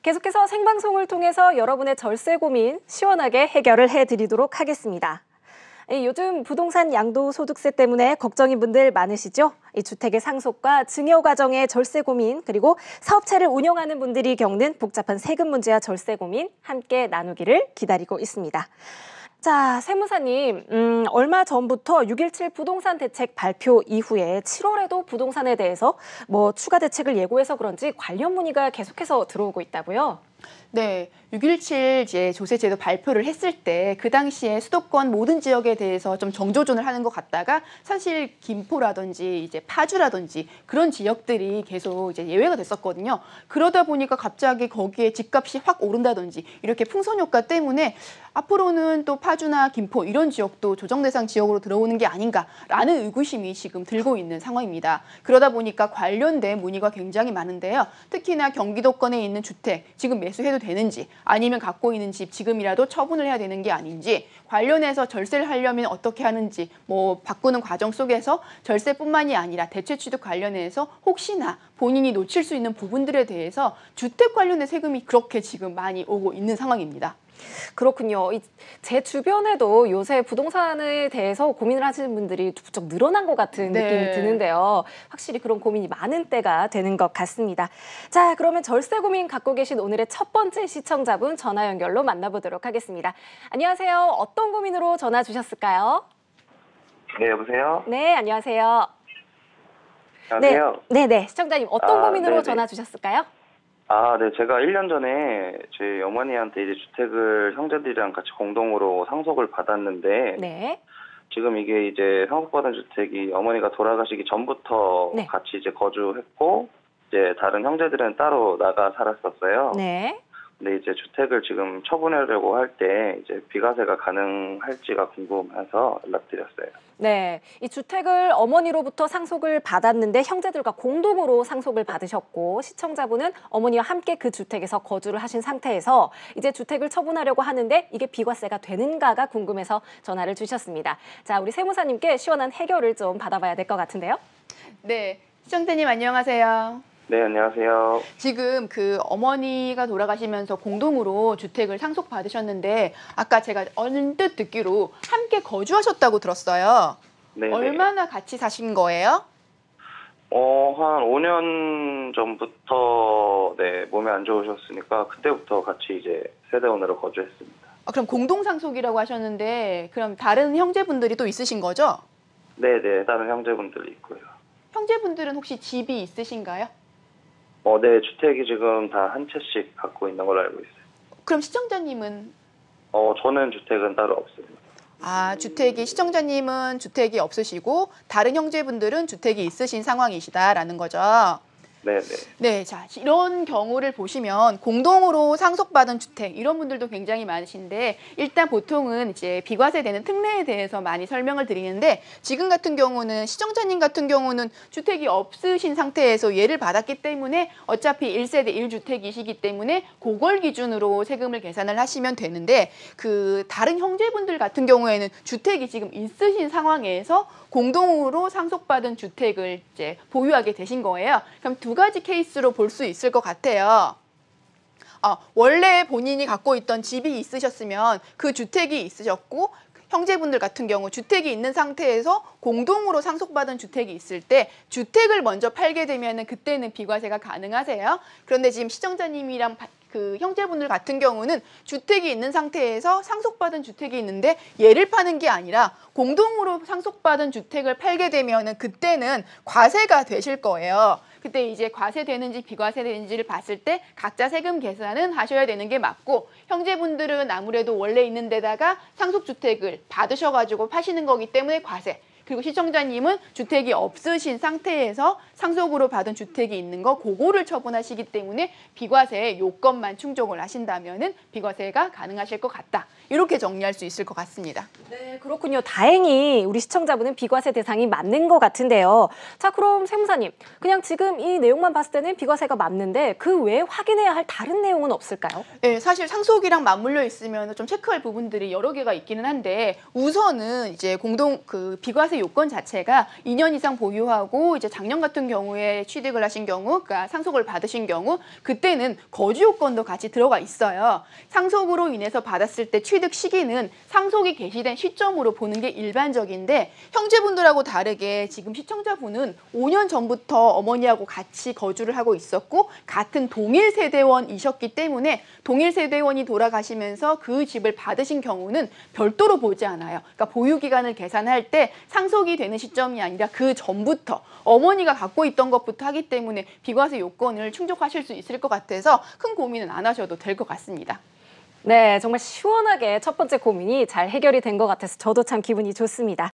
계속해서 생방송을 통해서 여러분의 절세 고민 시원하게 해결을 해드리도록 하겠습니다. 요즘 부동산 양도소득세 때문에 걱정인 분들 많으시죠? 이 주택의 상속과 증여 과정의 절세 고민, 그리고 사업체를 운영하는 분들이 겪는 복잡한 세금 문제와 절세 고민 함께 나누기를 기다리고 있습니다. 자, 세무사님, 얼마 전부터 6.17 부동산 대책 발표 이후에 7월에도 부동산에 대해서 추가 대책을 예고해서 그런지 관련 문의가 계속해서 들어오고 있다고요? 네, 6.17 이제 조세제도 발표를 했을 때 그 당시에 수도권 모든 지역에 대해서 좀 정조준을 하는 것 같다가 사실 김포라든지 이제 파주라든지 그런 지역들이 계속 이제 예외가 됐었거든요. 그러다 보니까 갑자기 거기에 집값이 확 오른다든지 이렇게 풍선 효과 때문에 앞으로는 또 파주나 김포 이런 지역도 조정 대상 지역으로 들어오는 게 아닌가라는 의구심이 지금 들고 있는 상황입니다. 그러다 보니까 관련된 문의가 굉장히 많은데요. 특히나 경기도권에 있는 주택 지금 매수해도 되는지 아니면 갖고 있는 집 지금이라도 처분을 해야 되는 게 아닌지 관련해서 절세를 하려면 어떻게 하는지 바꾸는 과정 속에서 절세뿐만이 아니라 대체 취득 관련해서 혹시나 본인이 놓칠 수 있는 부분들에 대해서 주택 관련의 세금이 그렇게 지금 많이 오고 있는 상황입니다. 그렇군요. 제 주변에도 요새 부동산에 대해서 고민을 하시는 분들이 부쩍 늘어난 것 같은 느낌이 드는데요. 확실히 그런 고민이 많은 때가 되는 것 같습니다. 자, 그러면 절세 고민 갖고 계신 오늘의 첫 번째 시청자분 전화 연결로 만나보도록 하겠습니다. 안녕하세요. 어떤 고민으로 전화 주셨을까요? 네, 여보세요? 네, 안녕하세요. 안녕하세요. 네. 시청자님 어떤 고민으로 네네. 전화 주셨을까요? 네. 제가 1년 전에 저희 어머니한테 이제 주택을 형제들이랑 같이 공동으로 상속을 받았는데, 네. 지금 이게 이제 상속받은 주택이 어머니가 돌아가시기 전부터 네. 같이 이제 거주했고, 이제 다른 형제들은 따로 나가 살았었어요. 네. 근데 이제 주택을 지금 처분하려고 할 때 이제 비과세가 가능할지가 궁금해서 연락드렸어요. 네, 이 주택을 어머니로부터 상속을 받았는데 형제들과 공동으로 상속을 받으셨고 시청자분은 어머니와 함께 그 주택에서 거주를 하신 상태에서 이제 주택을 처분하려고 하는데 이게 비과세가 되는가가 궁금해서 전화를 주셨습니다. 자, 우리 세무사님께 시원한 해결을 좀 받아봐야 될 것 같은데요. 네, 시청자님 안녕하세요. 네, 안녕하세요. 지금 그 어머니가 돌아가시면서 공동으로 주택을 상속받으셨는데 아까 제가 언뜻 듣기로 함께 거주하셨다고 들었어요. 네. 얼마나 같이 사신 거예요? 한 5년 전부터 몸이 안 좋으셨으니까 그때부터 같이 이제 세대원으로 거주했습니다. 그럼 공동 상속이라고 하셨는데 그럼 다른 형제분들이 또 있으신 거죠? 네, 다른 형제분들이 있고요. 형제분들은 혹시 집이 있으신가요? 네, 주택이 지금 다 한 채씩 갖고 있는 걸로 알고 있어요. 그럼 시청자님은? 저는 주택은 따로 없습니다. 시청자님은 주택이 없으시고 다른 형제분들은 주택이 있으신 상황이시다라는 거죠. 네네. 네, 자, 이런 경우를 보시면 공동으로 상속받은 주택 이런 분들도 굉장히 많으신데 일단 보통은 이제 비과세되는 특례에 대해서 많이 설명을 드리는데 지금 같은 경우는 시청자님 같은 경우는 주택이 없으신 상태에서 예를 받았기 때문에 어차피 1세대 1주택이시기 때문에 그걸 기준으로 세금을 계산을 하시면 되는데 그 다른 형제분들 같은 경우에는 주택이 지금 있으신 상황에서 공동으로 상속받은 주택을 이제 보유하게 되신 거예요. 그럼 두 가지 케이스로 볼 수 있을 것 같아요. 원래 본인이 갖고 있던 집이 있으셨으면 그 주택이 있으셨고 형제분들 같은 경우 주택이 있는 상태에서 공동으로 상속받은 주택이 있을 때 주택을 먼저 팔게 되면 그때는 비과세가 가능하세요. 그런데 지금 시청자님이랑 그 형제분들 같은 경우는 주택이 있는 상태에서 상속받은 주택이 있는데 얘를 파는 게 아니라 공동으로 상속받은 주택을 팔게 되면은 그때는 과세가 되실 거예요. 그때 이제 과세되는지 비과세되는지를 봤을 때 각자 세금 계산은 하셔야 되는 게 맞고 형제분들은 아무래도 원래 있는 데다가 상속주택을 받으셔가지고 파시는 거기 때문에 과세. 그리고 시청자님은 주택이 없으신 상태에서 상속으로 받은 주택이 있는 거 그거를 처분하시기 때문에 비과세 요건만 충족을 하신다면은 비과세가 가능하실 것 같다. 이렇게 정리할 수 있을 것 같습니다. 네, 그렇군요. 다행히 우리 시청자분은 비과세 대상이 맞는 것 같은데요. 자, 그럼 세무사님, 그냥 지금 이 내용만 봤을 때는 비과세가 맞는데 그 외에 확인해야 할 다른 내용은 없을까요? 네, 사실 상속이랑 맞물려 있으면 좀 체크할 부분들이 여러 개가 있기는 한데 우선은 이제 공동 그 비과세 비과세 요건 자체가 2년 이상 보유하고 이제 작년 같은 경우에 취득을 하신 경우, 그러니까 상속을 받으신 경우 그때는 거주 요건도 같이 들어가 있어요. 상속으로 인해서 받았을 때 취득 시기는 상속이 개시된 시점으로 보는 게 일반적인데 형제분들하고 다르게 지금 시청자분은 5년 전부터 어머니하고 같이 거주를 하고 있었고 같은 동일 세대원이셨기 때문에 동일 세대원이 돌아가시면서 그 집을 받으신 경우는 별도로 보지 않아요. 그러니까 보유 기간을 계산할 때 상속이 되는 시점이 아니라 그 전부터 어머니가 갖고 있던 것부터 하기 때문에 비과세 요건을 충족하실 수 있을 것 같아서 큰 고민은 안 하셔도 될 것 같습니다. 네, 정말 시원하게 첫 번째 고민이 잘 해결이 된 것 같아서 저도 참 기분이 좋습니다.